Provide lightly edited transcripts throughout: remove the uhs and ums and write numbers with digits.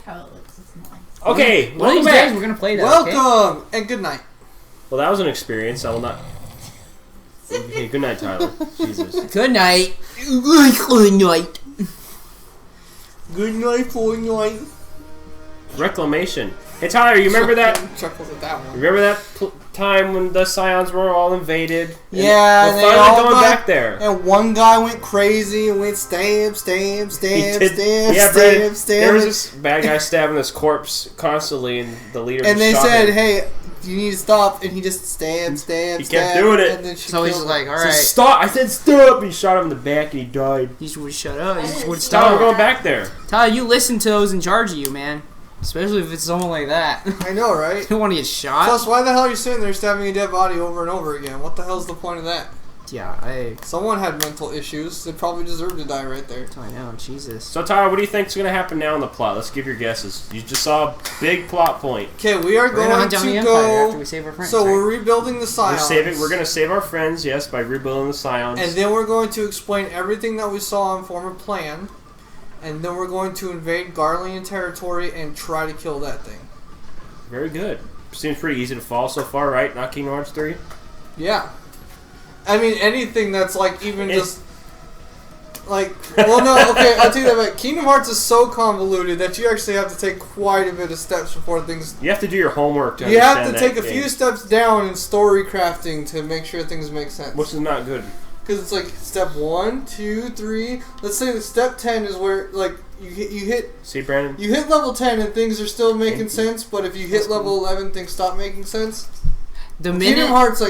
how it looks. It's nice. Okay, one of these days we're gonna play that. Welcome and good night. Well, that was an experience. I will not. Okay, good night, Tyler. Jesus. Good night. Good night. Good night, for night. Reclamation. Hey, Tyler, you remember that? Chuckles at that one. Remember that time when the Scions were all invaded? Yeah, we're finally going back there. And one guy went crazy and went stab. There was this bad guy stabbing this corpse constantly, and the leader. And they said, him. "Hey, you need to stop," and he just stabbed. He kept doing it. And then so he's like, "All right, stop!" I said, "Stop!" He shot him in the back, and he died. He just would shut up. He just would stop. stop. We're going back there. Tyler, you listen to those in charge of you, man. Especially if it's someone like that. I know, right? You don't want to get shot. Plus, why the hell are you sitting there stabbing a dead body over and over again? What the hell's the point of that? Yeah, Someone had mental issues. They probably deserve to die right there. I know, Jesus. So, Tyler, what do you think's going to happen now in the plot? Let's give your guesses. You just saw a big plot point. Okay, we're going to go... After we save our friends, so we're rebuilding the Scions. We're going to save our friends, yes, by rebuilding the Scions. And then we're going to explain everything that we saw and form a plan. And then we're going to invade Garlean territory and try to kill that thing. Very good. Seems pretty easy to follow so far, right? Not Kingdom Hearts 3? Yeah. I mean, anything that's like even just... Like, well, no, okay, I'll tell you that, but Kingdom Hearts is so convoluted that you actually have to take quite a bit of steps before things... You have to do your homework to understand that. You have to take a few steps down in story crafting to make sure things make sense. Which is not good. Because it's like step 1, 2, 3. Let's say step 10 is where like you hit. See, Brandon. You hit level 10 and things are still making sense, but if you hit level 11, things stop making sense. Kingdom Hearts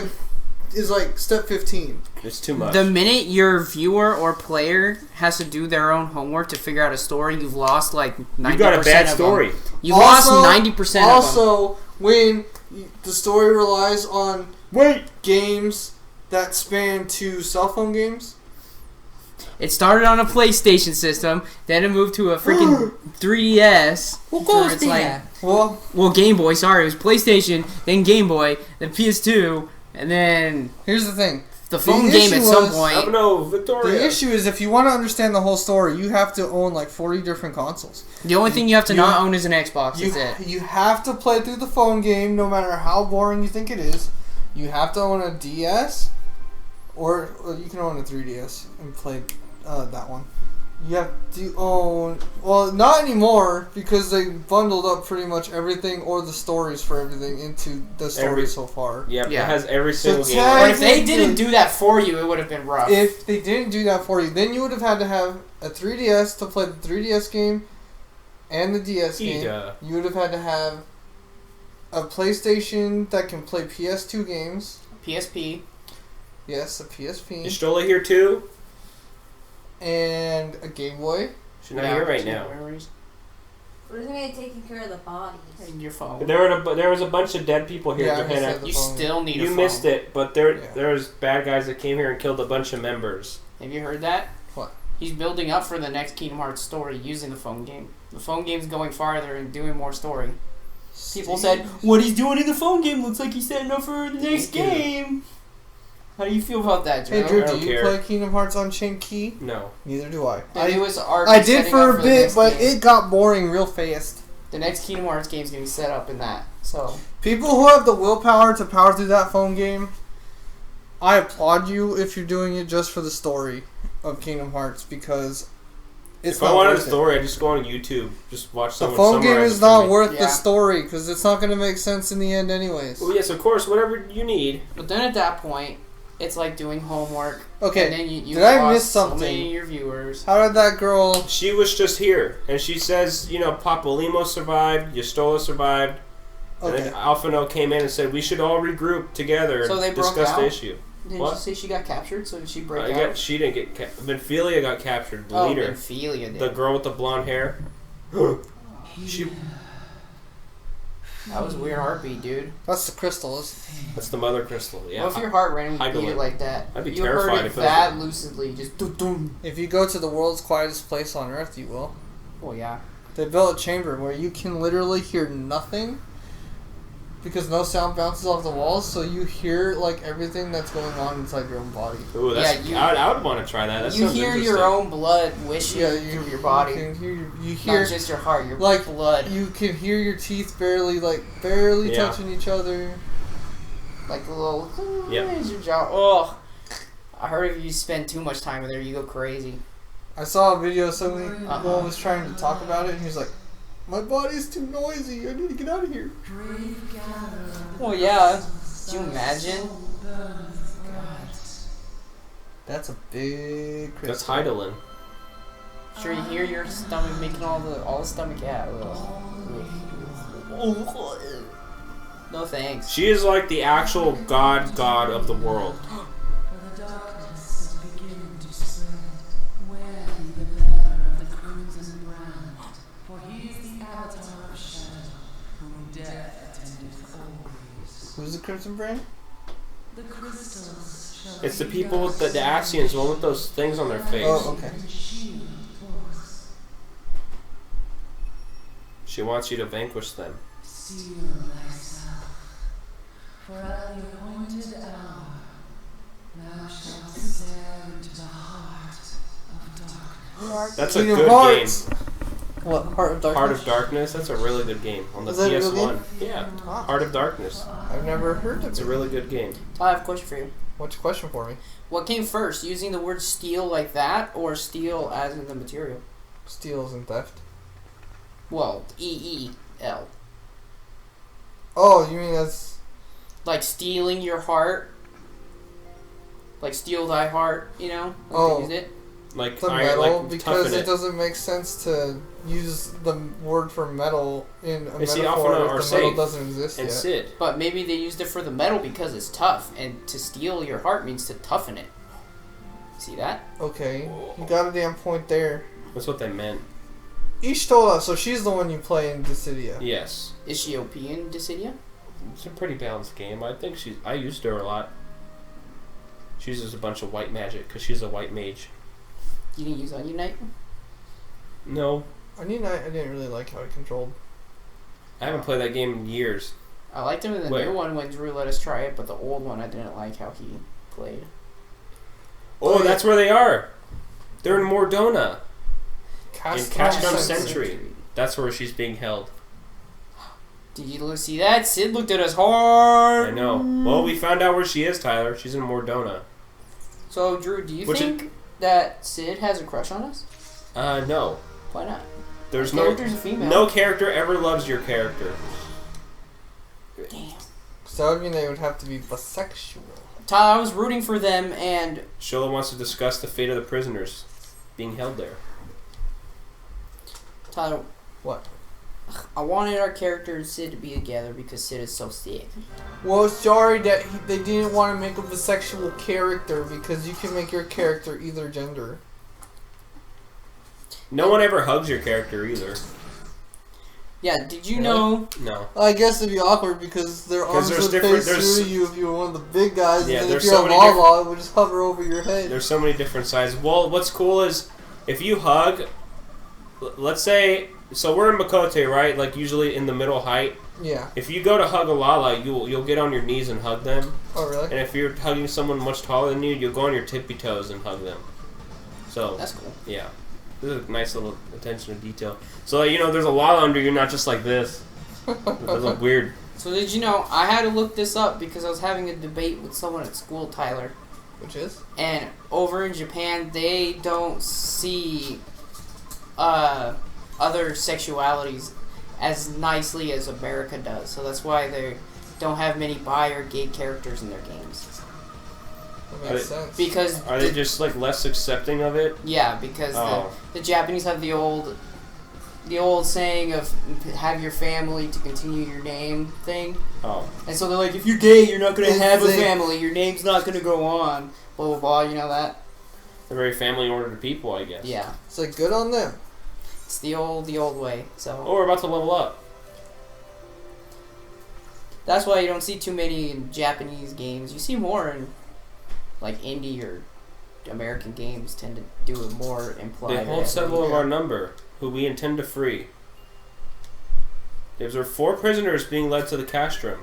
is like step 15. It's too much. The minute your viewer or player has to do their own homework to figure out a story, you've lost like 90%. You got a bad story. You've lost 90% of them. Also, when the story relies on games that span to cell phone games. It started on a PlayStation system, then it moved to a freaking 3DS. Well, Game Boy. Sorry, it was PlayStation, then Game Boy, then PS2, and then here's the thing: the phone game at some point. No, Victoria. The issue is if you want to understand the whole story, you have to own like 40 different consoles. The only thing you have to not own is an Xbox. That's it. You have to play through the phone game, no matter how boring you think it is. You have to own a DS. Or you can own a 3DS and play that one. You have to own... Well, not anymore, because they bundled up pretty much everything or the stories for everything into the story so far. Yeah, it has every single game. But if they didn't do that for you, it would have been rough. If they didn't do that for you, then you would have had to have a 3DS to play the 3DS game and the DS game. You would have had to have a PlayStation that can play PS2 games. PSP. Yes, a PSP. Is Stola here too? And a Game Boy. She's not here right now. Where's it taking care of the bodies? And your phone. There was a bunch of dead people here. Yeah, you still need a phone. You missed it, but there was bad guys that came here and killed a bunch of members. Have you heard that? What? He's building up for the next Kingdom Hearts story using the phone game. The phone game's going farther and doing more story. People said, what he's doing in the phone game looks like he's setting up for the next game. How do you feel about that, Drew? Hey, Drew, do you play Kingdom Hearts Unchained Key? No. Neither do I. I did for a bit, but it got boring real fast. The next Kingdom Hearts game is going to be set up in that. So people who have the willpower to power through that phone game, I applaud you if you're doing it just for the story of Kingdom Hearts, because it's not worth it. If I wanted a story, I just go on YouTube, just watch someone. The phone game is not worth the story, because it's not going to make sense in the end anyways. Well, yes, of course, whatever you need. But then at that point, it's like doing homework. Okay, and then you did I miss something? So many of your viewers. How did that girl... She was just here, and she says, Papolimo survived, Yastola survived, and then Alphino came in and said, we should all regroup together and discuss the issue. Didn't you say she got captured? So did she break out? She didn't get captured. Benphilia got captured, the leader. Benphilia did. The girl with the blonde hair. That was a weird heartbeat, dude. That's the crystals. That's the mother crystal, yeah. What if your heart randomly beat it like that? I'd be terrified. You heard it that lucidly, just doo-doo. If you go to the world's quietest place on Earth, you will. Well, yeah. They built a chamber where you can literally hear nothing because no sound bounces off the walls, so you hear like everything that's going on inside your own body. Ooh, that's, I would want to try that. That you hear your own blood wishing through your body. You hear not just your heart, your like blood. You can hear your teeth barely touching each other. Like a little. Yeah. Your jaw. Oh, I heard if you spend too much time in there, you go crazy. I saw a video of somebody was trying to talk about it, and he's like, "My body's too noisy. I need to get out of here." Well, yeah. Could you imagine? That's a big crystal. That's Heidelin. Sure, you hear your stomach making all the stomach out. No thanks. She is like the actual god of the world. Who's the Crimson Brand? It's the people with the Axians, the one with those things on their face. Oh, okay. She wants you to vanquish them. For at the appointed hour, thou shalt stare into the heart of darkness. That's a good game. What? Heart of Darkness? Heart of Darkness. That's a really good game on the Is that a real PS1. game? Yeah. Ah. Heart of Darkness. I've never heard of it. It's a really good game. I have a question for you. What's your question for me? What came first, using the word steal like that, or steal as in the material? Steals and theft. Well, E-E-L. Oh, you mean that's... Like stealing your heart? Like steal thy heart, you know? Like Oh. they use it? Like the iron, metal, like because toughen it doesn't make sense to use the word for metal in a You see, metaphor Alpha if or the Safe metal doesn't exist and yet. Sid. But maybe they used it for the metal because it's tough, and to steal your heart means to toughen it. See that? Okay, you got a damn point there. That's what they meant. Ishtola, so she's the one you play in Dissidia. Yes. Is she OP in Dissidia? It's a pretty balanced game. I think I used her a lot. She uses a bunch of white magic because she's a white mage. You didn't use Onion Knight? No. I didn't really like how it controlled. I haven't played that game in years. I liked him in the new one when Drew let us try it, but the old one I didn't like how he played. Oh, that's where they are. They're in Mordona. In Castrum Castrum Century. Century. That's where she's being held. Did you see that? Sid looked at us hard. I know. Well, we found out where she is, Tyler. She's in Mordona. So, Drew, do you think that Sid has a crush on us? No. Why not? There's the character's a female. No character ever loves your character. Damn. So that would mean they would have to be bisexual. Tyler, I was rooting for them, and Shola wants to discuss the fate of the prisoners being held there. Tyler, What? I wanted our character and Sid to be together because Sid is so sick. Well, sorry that they didn't want to make a bisexual character because you can make your character either gender. No one ever hugs your character either. Yeah, did you know? No. I guess it'd be awkward because their arms there's would different- face through you if you were one of the big guys, Yeah, and then there's if you're so a many Lala, it would just hover over your head. There's so many different sizes. Well, what's cool is if you hug, let's say, so we're in Makote, right? Like usually in the middle height. Yeah. If you go to hug a Lala, you'll get on your knees and hug them. Oh, really? And if you're hugging someone much taller than you, you'll go on your tippy toes and hug them. So That's cool. yeah, this is a nice little attention to detail. So like, there's a Lala under you, not just like this. It look weird. So did you know, I had to look this up because I was having a debate with someone at school, Tyler. Which is? And over in Japan, they don't see other sexualities as nicely as America does. So that's why they don't have many bi or gay characters in their games. That makes sense. Because Are they just like less accepting of it? yeah, because the Japanese have the old saying of have your family to continue your name thing. Oh. And so they're like, if you're gay, you're not going to have a They- family. Your name's not going to go on. Blah, blah, blah. You know that? They're very family-oriented people, I guess. Yeah. It's like, good on them. It's the old way. So Oh, we're about to level up. that's why you don't see too many in Japanese games. You see more in like indie or American games tend to do it more implied. They hold several of our number, who we intend to free. There are 4 prisoners being led to the castrum.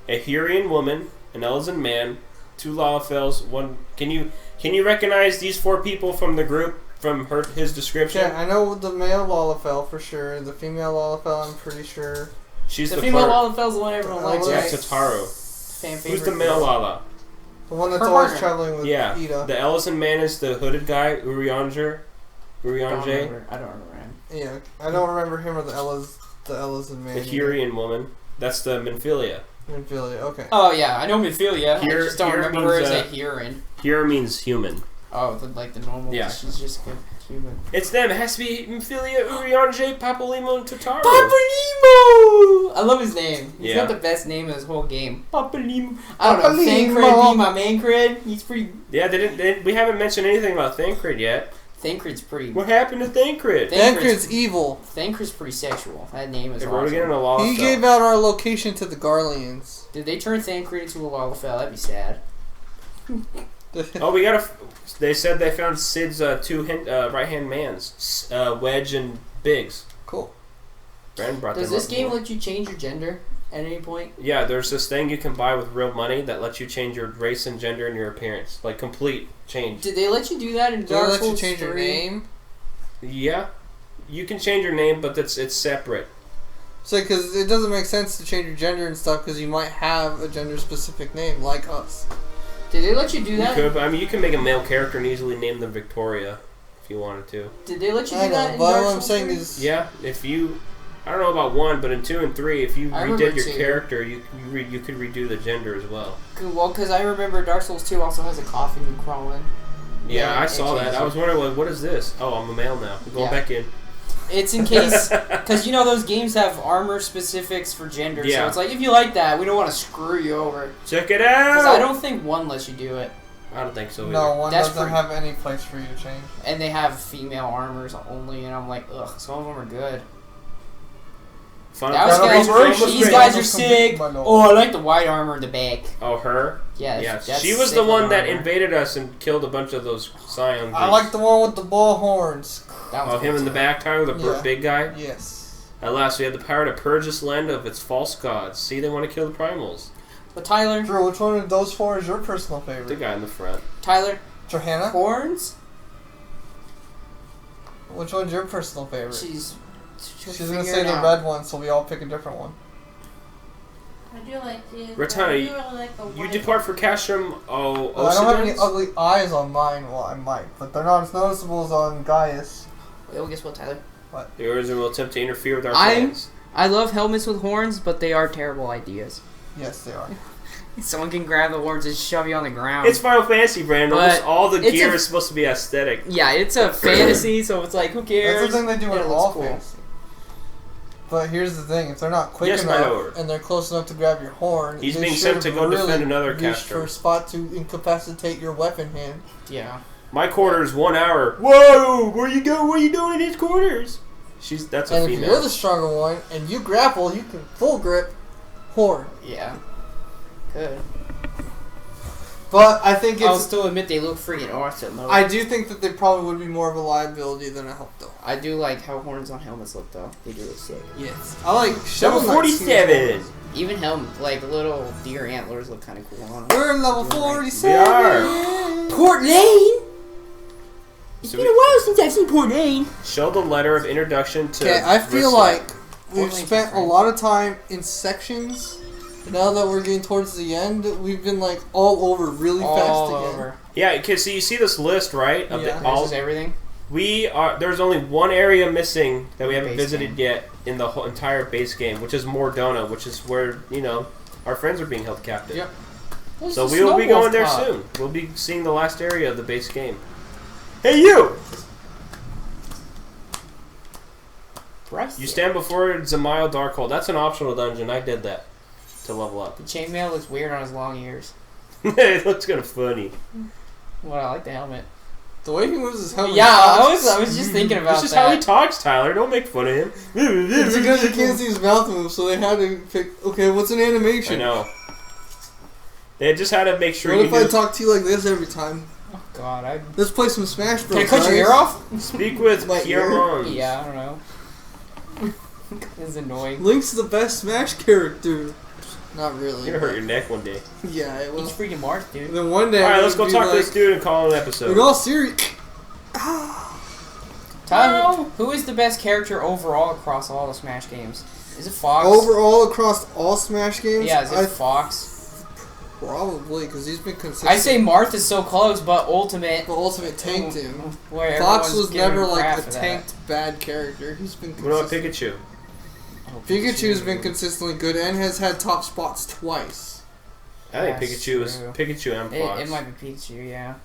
a Hurrian woman, an Elzen man, 2 Lalafels, 1... Can you recognize these 4 people from the group from his description? Yeah, I know the male Lalafell for sure. The female Lalafell, I'm pretty sure. She's the female Lalafel's the one everyone likes. Yeah, Right? Totaro. Fan favorite. Who's the male Lala? The one that's Her always partner. traveling with Ida. The Elzen man is the hooded guy, Urianger. I don't Urianger. remember him. Yeah, I don't remember him or the Ellis and man. The Hurrian woman. That's the Minfilia. Minfilia, okay. Oh yeah, I know Minfilia. I Here- just don't here remember her means, as a Huron. Here means human. Oh, like the normal. Yeah. She's just good human. It's them. It has to be Minfilia, Urianger, Papalymo, and Totaro. Papalymo! I love his name. He's Yeah. got the best name of this whole game. Papalymo. I don't know. Papalymo. Thancred be my main cred. He's pretty. Yeah, we haven't mentioned anything about Thancred yet. Thancred's pretty. What happened to Thancred? Thancred's evil. Thancred's pretty sexual. That name is They awesome. wrote again in a law. He gave out our location to the Garleans. Did they turn Thancred into a Lalafell? That'd be sad. Oh, we gotta. They said they found Sid's 2 right-hand mans, Wedge and Biggs. Cool. Brandon brought Does them this up game more. let you change your gender at any point? Yeah, there's this thing you can buy with real money that lets you change your race and gender and your appearance, like complete change. Did they let you do that in Do they Dark let you Souls change your 3? name? Yeah, you can change your name, but it's separate. So, because it doesn't make sense to change your gender and stuff, because you might have a gender-specific name, like us. Did they let you do You that? could, but, I mean, you can make a male character and easily name them Victoria if you wanted to. Did they let you I do that know, in but Dark what Souls I'm saying 3? is... Yeah, if you, I don't know about 1, but in 2 and 3, if you I remember redid your 2. character, you could redo the gender as well. Well, because I remember Dark Souls 2 also has a coffin you crawl in. Yeah, I it saw that. changes I was wondering, like, what is this? Oh, I'm a male now. I'm going Yeah. back in. It's in case, because you know those games have armor specifics for gender, so Yeah. it's like, if you like that, we don't want to screw you over. Check it out! Because I don't think 1 lets you do it. I don't think so either. No, 1 That's doesn't pretty- have any place for you to change. And they have female armors only, and I'm like, ugh, some of them are good. Final That was Final guys, Fantasy Almost these great. guys are Almost sick. complete, my lord. Oh, I like the white armor in the back. Oh, her? Yeah, Yeah, that's she was sick the one that armor. invaded us and killed a bunch of those Scion I beasts. like the one with the bull horns. That was Oh, him cool in the too. back, Tyler, the Yeah. big guy? Yes. At last, we had the power to purge this land of its false gods. See, they want to kill the primals. But Tyler, Drew, which one of those 4 is your personal The favorite? guy in the front. Tyler, Johanna? horns? Which one's your personal favorite? She's gonna say the red one, so we all pick a different one. I do like the. Ratana, I do really like the You white. depart for Castrum. Oh, Well, I don't have any Ocidens? ugly eyes on mine. Well, I might, but they're not as noticeable as on Gaius. Well, guess what, Tyler? The Origin will attempt to interfere with our I'm- plans. I love helmets with horns, but they are terrible ideas. Yes, they are. Someone can grab the horns and shove you on the ground. It's Final Fantasy, Brandon. But All the it's gear a- is supposed to be aesthetic. Yeah, it's a fantasy, so it's like, who cares? That's the thing they do And in it all looks cool. fantasy. But here's the thing: if they're not quick Yes, my enough lord. and they're close enough to grab your horn, He's they being should sent to go really defend another reach castrum. for a spot to incapacitate your weapon hand. Yeah. My quarters, 1 hour. Whoa! Where you go? What are you doing in his quarters? That's a And if female. you're the stronger one and you grapple, you can full grip horn. Yeah. Good. But I think I'll it's. still admit they look freaking awesome, though. I do think that they probably would be more of a liability than a help, though. I do like how horns on helmets look, though. They do look sick. Yes, I like Level Shovel Knight's 47. Even like little deer antlers look kind of cool on them. We're in level We 47. are. Port Lane. It's So been a while since I've seen Port Lane. Show the letter of introduction to. Okay, I feel Bristol. like we've Fortnite's spent a different. lot of time in sections. Now that we're getting towards the end, we've been like all over really fast All again. over. Yeah, because so you see this list, right? Of Yeah. the, all This is everything. There's only one area missing that we haven't Base visited yet in the whole entire base game, which is Mordona, which is where our friends are being held captive. Yep. So we will be going there soon. We'll be seeing the last area of the base game. Hey, you! Bryce. You stand before Zamail Darkhold. That's an optional dungeon. I did that to level up. The chainmail looks weird on his long ears. It looks kind of funny. Well, I like the helmet. The way he moves his helmet. Yeah, I was just thinking about This is that. how he talks, Tyler. Don't make fun of him. It's because you can't see his mouth move, so they had to pick. Okay, what's an I animation? know. They just had to make sure What you if I knew. talk to you like this every time? Oh God, Let's play some Smash Bros. Can I cut your guys. ear off? Speak with My ear? Kieran. Yeah, I don't know. It's annoying. Link's the best Smash character. Not really. You're gonna hurt your neck one day. Yeah, it He's will. freaking Marth, dude. And then one day. Alright, let's go we'd talk be to this dude and call it an episode. In all serious. Tyler, who is the best character overall across all the Smash games? Is it Fox? Overall, across all Smash games? Yeah, is it Fox? Probably, because he's been consistent. I say Marth is so close, but Ultimate... The Ultimate tanked him. Where Fox everyone's was giving never him like crap a for that. tanked bad character. He's been What about consistent. Pikachu? Oh, Pikachu's been consistently good and has had top spots twice. I think That's Pikachu is true. Pikachu and Fox. It might be Pikachu, yeah.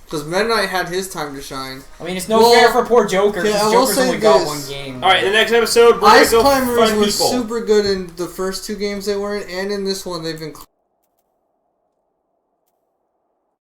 Because Meta Knight had his time to shine. I mean, it's no fair for poor Joker, yeah, I because will Joker's say only got this. one game. Alright, in the next episode, we're Ice gonna go Climbers find was people. super good in the first two games they were in, and in this one they've been